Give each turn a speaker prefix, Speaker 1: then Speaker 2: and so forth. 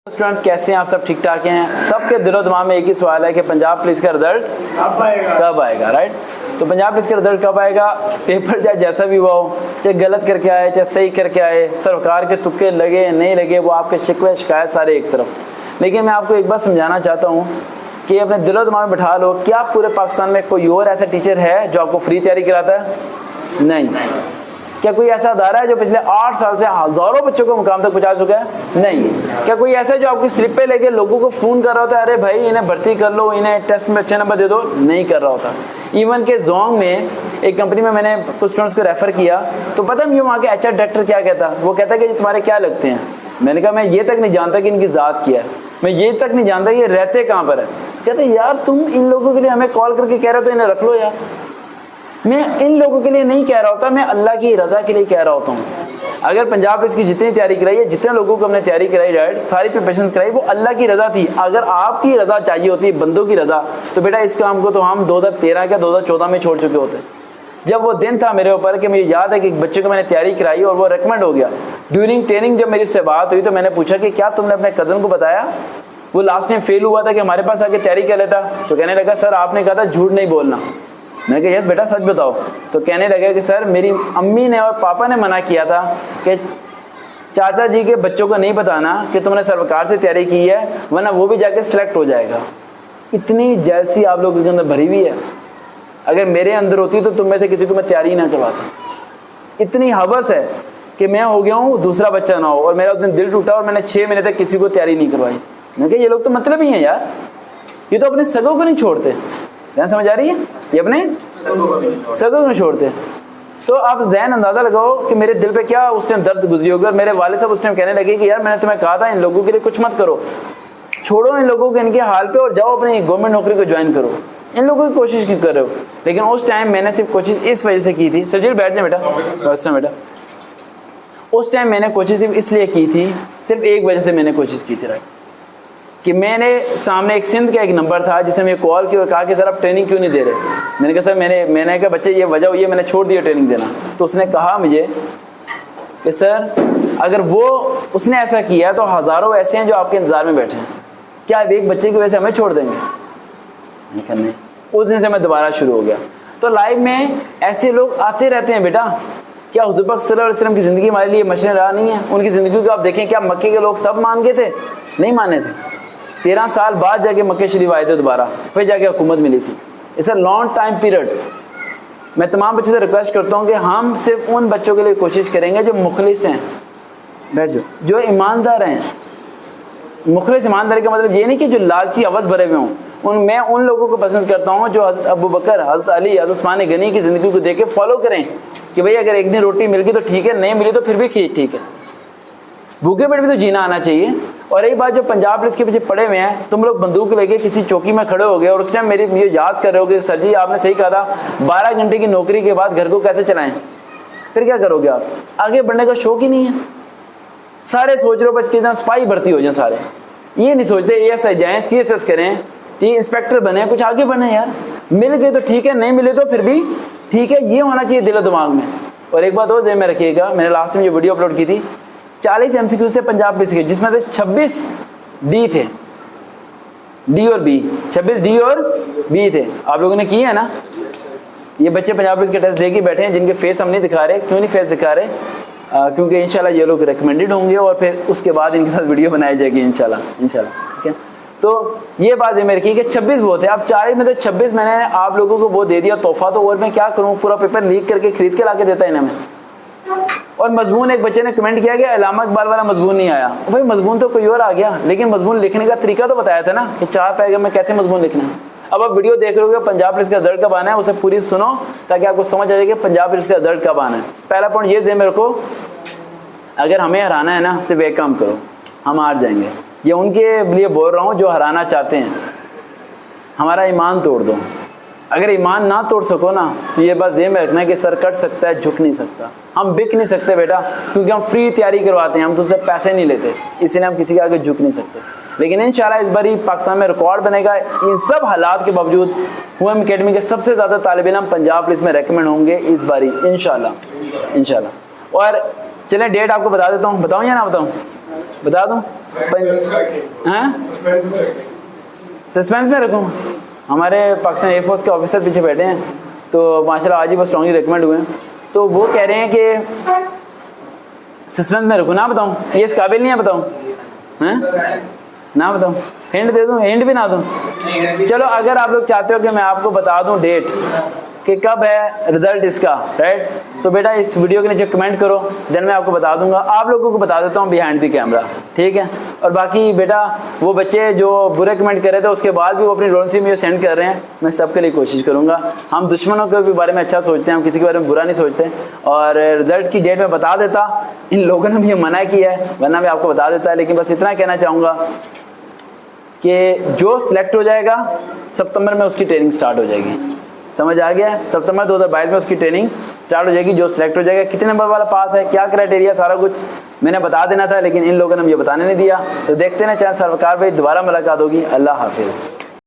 Speaker 1: Students कैसे हैं आप? सब ठीक ठाक हैं? सबके दिलो दिमाग में एक ही सवाल है कि पंजाब पुलिस का रिजल्ट कब आएगा, राइट? तो पंजाब पुलिस का रिजल्ट कब आएगा? पेपर चाहे जैसा भी हुआ हो, चाहे गलत करके आए चाहे सही करके आए, सरकार के तुक्के लगे नहीं लगे, वो आपके शिकवे शिकायत सारे एक तरफ। लेकिन मैं आपको एक बात समझाना चाहता हूँ कि अपने दिलो दिमाग में बिठा लो, क्या पूरे पाकिस्तान में कोई और ऐसा टीचर है जो आपको फ्री तैयारी कराता है? नहीं। क्या कोई ऐसा अदारा है जो पिछले 8 साल से हजारों बच्चों को मुकाम तक पहुंचा चुका है? नहीं। क्या कोई ऐसा है जो आपकी स्लिप पे लेके लोगों को फोन कर रहा होता है, अरे भाई इन्हें भर्ती कर लो, इन्हें टेस्ट में अच्छे नंबर दे दो? नहीं कर रहा होता। इवन के जोंग में एक कंपनी में मैंने कुछ स्टूडेंट्स को रेफर किया, तो पता है वहाँ के HR डायरेक्टर क्या कहता? वो कहता है कि तुम्हारे क्या लगते हैं? मैंने कहा मैं ये तक नहीं जानता कि इनकी जात क्या है, मैं ये तक नहीं जानता कि ये रहते कहाँ पर है। तो कहते यार तुम इन लोगों के लिए हमें कॉल करके कह रहे हो तो इन्हें रख लो यार। मैं इन लोगों के लिए नहीं कह रहा होता, मैं अल्लाह की रजा के लिए कह रहा होता हूँ। अगर पंजाब इसकी जितनी तैयारी कराई है, जितने लोगों को हमने तैयारी कराई, राइट, सारी प्रिपरेशंस कराई, वो अल्लाह की रजा थी। अगर आपकी रजा चाहिए होती, बंदों की रजा, तो बेटा इस काम को तो हम 2013 या 2014 में छोड़ चुके होते। जब वो दिन था मेरे ऊपर कि मुझे याद है कि एक बच्चे को मैंने तैयारी कराई और वो रिकमेंड हो गया। ड्यूरिंग ट्रेनिंग जब मेरी उससे बात हुई तो मैंने पूछा कि क्या तुमने अपने कजन को बताया? वो लास्ट टाइम फेल हुआ था कि हमारे पास आके तैयारी कर लेता। तो कहने लगा सर आपने कहा था झूठ नहीं बोलना। मैंने कहा यस बेटा सच बताओ। तो कहने लगा कि सर मेरी अम्मी ने और पापा ने मना किया था कि चाचा जी के बच्चों को नहीं बताना कि तुमने सरकार से तैयारी की है, वरना वो भी जाके सिलेक्ट हो जाएगा। इतनी जेलसी आप लोगों के अंदर भरी हुई है। अगर मेरे अंदर होती तो तुम में से किसी को मैं तैयारी ना करवाता। इतनी हवस है कि मैं हो गया हूँ दूसरा बच्चा ना हो, और मेरा उस दिन दिल टूटा और मैंने 6 महीने तक किसी को तैयारी नहीं करवाई। मैंने कहा ये लोग तो मतलब ही हैं यार, ये तो अपने सगों को नहीं छोड़ते। ध्यान समझ आ रही है? ये अपने सगों को नहीं छोड़ते। तो आप ज़हन अंदाजा लगाओ कि मेरे दिल पे क्या उस टाइम दर्द गुजरी होगी। और मेरे वाले साहब उस टाइम कहने लगे कि यार मैंने तुम्हें कहा था इन लोगों के लिए कुछ मत करो, छोड़ो इन लोगों के इनके हाल पे और जाओ अपनी गवर्नमेंट नौकरी को ज्वाइन करो। इन लोगों की कोशिश क्यों कर रहे हो? लेकिन उस टाइम मैंने सिर्फ कोशिश इस वजह से की थी। सजील बैठ जाए बेटा, बेटा। उस टाइम मैंने कोशिश सिर्फ इसलिए की थी, सिर्फ एक वजह से मैंने कोशिश की थी, राइट, कि मैंने सामने एक सिंध का एक नंबर था जिसने मुझे कॉल किया और कहा कि सर आप ट्रेनिंग क्यों नहीं दे रहे? मैंने कहा सर मैंने कहा बच्चे ये वजह हुई है मैंने छोड़ दिया ट्रेनिंग देना। तो उसने कहा मुझे कि सर अगर वो उसने ऐसा किया तो हज़ारों ऐसे हैं जो आपके इंतजार में बैठे हैं, क्या आप एक बच्चे की वजह से हमें छोड़ देंगे? मैंने कहा नहीं। उस दिन से मैं दोबारा शुरू हो गया। तो लाइफ में ऐसे लोग आते रहते हैं बेटा। क्या हुज़ूर पाक सल्लल्लाहु अलैहि वसल्लम की ज़िंदगी हमारे लिए मशने रहा नहीं है? उनकी ज़िंदगी को आप देखें, क्या मक्के के लोग सब मान गए थे? नहीं माने थे। 13 साल बाद जाके मक्के शरीफ आए थे दोबारा, फिर जाके हुकूमत मिली थी। It's a long time period. मैं तमाम बच्चों से रिक्वेस्ट करता हूँ कि हम सिर्फ उन बच्चों के लिए कोशिश करेंगे जो मुखलिस हैं, बैठ जाओ, जो ईमानदार हैं। मुखलिस ईमानदारी का मतलब ये नहीं कि जो लालची अवज़ भरे हुए हों। मैं उन लोगों को पसंद करता हूँ जो हज़रत अबू बकर, हज़रत अली, हज़रत उस्मान गनी की ज़िंदगी को देख के फॉलो करें कि भाई अगर एक दिन रोटी मिल गई तो ठीक है, नहीं मिली तो फिर भी ठीक है। भूखे पेट भी तो जीना आना चाहिए। और एक बात, जो पंजाब पुलिस के पीछे पड़े हुए हैं, तुम लोग बंदूक लेके किसी चौकी में खड़े हो गए और उस टाइम मुझे याद कर रहे हो कि सर जी आपने सही कहा था 12 घंटे की नौकरी के बाद घर को कैसे चलाएं? फिर क्या करोगे आप? आगे बढ़ने का शौक ही नहीं है। सारे सोच रहे हो बच के सिपाही भर्ती हो जाए, सारे ये नहीं सोचते ASI जाएँ, CSS करें, इंस्पेक्टर बने, कुछ आगे बने यार। मिल गए तो ठीक है, नहीं मिले तो फिर भी ठीक है। ये होना चाहिए दिलो दिमाग में। और एक बात और ज़हन में रखिएगा, मैंने लास्ट में जो वीडियो अपलोड की थी 40 MCQ थे पंजाब पुलिस के, जिसमें से 26 D थे, D और B, 26 D और B थे। आप लोगों ने किए हैं ना? ये बच्चे पंजाब पुलिस के टेस्ट दे के बैठे हैं, जिनके फेस हम नहीं दिखा रहे। क्यों नहीं फेस दिखा रहे? क्योंकि इंशाल्लाह ये लोग रिकमेंडेड होंगे और फिर उसके बाद इनके साथ वीडियो बनाई जाएगी इंशाल्लाह। ठीक है? तो ये बात है मेरे की कि 26 वो थे। अब 40 में से 26 मैंने आप लोगों को वो दे दिया तोहफा, तो और मैं क्या करूँ? पूरा पेपर लीक करके खरीद के ला के देता इन्हें मैं। और मजमून, एक बच्चे ने कमेंट किया कि अल्लामा इकबाल वाला मजमून नहीं आया। भाई मजमून तो कोई और आ गया, लेकिन मजमून लिखने का तरीका तो बताया था ना कि 4 पैराग्राफ में कैसे मजमून लिखना है। अब आप वीडियो देख रहे हो पंजाब पुलिस का रिजल्ट कब आना है, उसे पूरी सुनो ताकि आपको समझ आ जाए कि पंजाब पुलिस का रिजल्ट कब आना है। पहला पॉइंट ये ध्यान में रखो, अगर हमें हराना है ना, सिर्फ एक काम करो, हम हार जाएंगे। ये उनके लिए बोल रहा हूँ जो हराना चाहते हैं। हमारा ईमान तोड़ दो। अगर ईमान ना तोड़ सको ना, तो ये बात ये में रखना है कि सर कट सकता है, झुक नहीं सकता। हम बिक नहीं सकते बेटा, क्योंकि हम फ्री तैयारी करवाते हैं, हम तुझसे पैसे नहीं लेते, इसीलिए हम किसी के आगे झुक नहीं सकते। लेकिन इंशाल्लाह इस बारी पाकिस्तान में रिकॉर्ड बनेगा। इन सब हालात के बावजूद हुएम अकेडमी के सबसे ज़्यादा तालिब इल्म पंजाब पुलिस में रेकमेंड होंगे इस बारी इंशाल्लाह। और चलें डेट आपको बता देता हूँ, बताऊँ या ना बताऊँ? बता दूं? हाँ, सस्पेंस में रखूं? हमारे पाकिस्तान एयरफोर्स के ऑफिसर पीछे बैठे हैं, तो माशाल्लाह आज ही बस स्ट्रॉन्गली रिकमेंड हुए हैं, तो वो कह रहे हैं कि सस्पेंस में रखूं, ना बताऊं? ये इस काबिल नहीं है, बताऊं? हैं? ना बताऊं? हिंट दे दूं? हिंट भी ना दूं? चलो, अगर आप लोग चाहते हो कि मैं आपको बता दूं डेट कि कब है रिजल्ट इसका, राइट, तो बेटा इस वीडियो के नीचे कमेंट करो, देन मैं आपको बता दूंगा। आप लोगों को बता देता हूँ बिहाइंड द कैमरा, ठीक है? और बाकी बेटा वो बच्चे जो बुरे कमेंट कर रहे थे उसके बाद भी वो अपनी रोल सी मुझे सेंड कर रहे हैं, मैं सबके लिए कोशिश करूंगा। हम दुश्मनों के भी बारे में अच्छा सोचते हैं, हम किसी के बारे में बुरा नहीं सोचते। और रिजल्ट की डेट में बता देता, इन लोगों ने भी मना किया है, वरना मैं आपको बता देता है। लेकिन बस इतना कहना चाहूँगा कि जो सिलेक्ट हो जाएगा सितंबर में उसकी ट्रेनिंग स्टार्ट हो जाएगी, समझ आ गया? सितंबर 2022 में उसकी ट्रेनिंग स्टार्ट हो जाएगी। जो सिलेक्ट हो जाएगा, कितने नंबर वाला पास है, क्या क्राइटेरिया, सारा कुछ मैंने बता देना था, लेकिन इन लोगों ने मुझे बताने नहीं दिया। तो देखते हैं, चाहे सरकार भाई दोबारा मुलाकात होगी। अल्लाह हाफिज़।